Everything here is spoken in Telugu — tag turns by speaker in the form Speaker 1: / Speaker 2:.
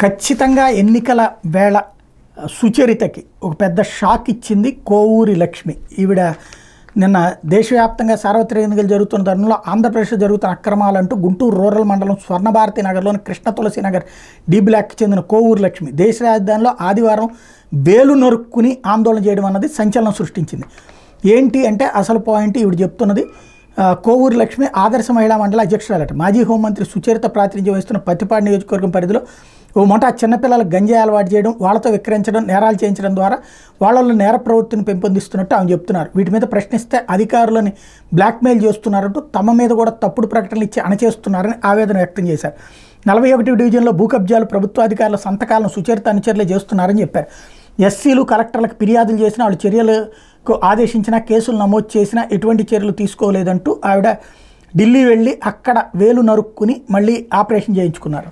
Speaker 1: ఖచ్చితంగా ఎన్నికల వేళ సుచరితకి ఒక పెద్ద షాక్ ఇచ్చింది కోవూరి లక్ష్మి. ఈవిడ నిన్న దేశవ్యాప్తంగా సార్వత్రిక ఎన్నికలు జరుగుతున్న తరుణంలో ఆంధ్రప్రదేశ్లో జరుగుతున్న అక్రమాలంటూ గుంటూరు రూరల్ మండలం స్వర్ణభారతి నగర్లోని కృష్ణ తులసి నగర్ డి బ్లాక్కి చెందిన కోవూరి లక్ష్మి దేశ రాజధానిలో ఆదివారం వేలు నరుక్కుని ఆందోళన చేయడం అన్నది సంచలనం సృష్టించింది. ఏంటి అంటే అసలు పాయింట్ ఈవిడ చెప్తున్నది. కోవూరి లక్ష్మి ఆదర్శ మహిళా మండలి అధ్యక్షురాలట. మాజీ హోంమంత్రి సుచరిత ప్రాతినిధ్యం వహిస్తున్న పత్తిపాడు నియోజకవర్గం పరిధిలో ఓ మొట చిన్నపిల్లలకు గంజాయి అలవాటు చేయడం, వాళ్ళతో విక్రయించడం, నేరాలు చేయించడం ద్వారా వాళ్ళలో నేర ప్రవృత్తిని పెంపొందిస్తున్నట్టు ఆమె చెప్తున్నారు. వీటి మీద ప్రశ్నిస్తే అధికారులని బ్లాక్మెయిల్ చేస్తున్నారంటూ తమ మీద కూడా తప్పుడు ప్రకటనలు ఇచ్చి అణచేస్తున్నారని ఆవేదన వ్యక్తం చేశారు. 41వ డివిజన్లో భూ కబ్జాలు ప్రభుత్వాధికారుల సంతకాలను సుచరిత అనుచరులే చేస్తున్నారని చెప్పారు. ఎస్సీలు కలెక్టర్లకు ఫిర్యాదులు చేసినా వాళ్ళు చర్యలకు ఆదేశించినా కేసులు నమోదు చేసినా ఎటువంటి చర్యలు తీసుకోలేదంటూ ఆవిడ ఢిల్లీ వెళ్ళి అక్కడ వేలు నరుక్కుని మళ్ళీ ఆపరేషన్ చేయించుకున్నారు.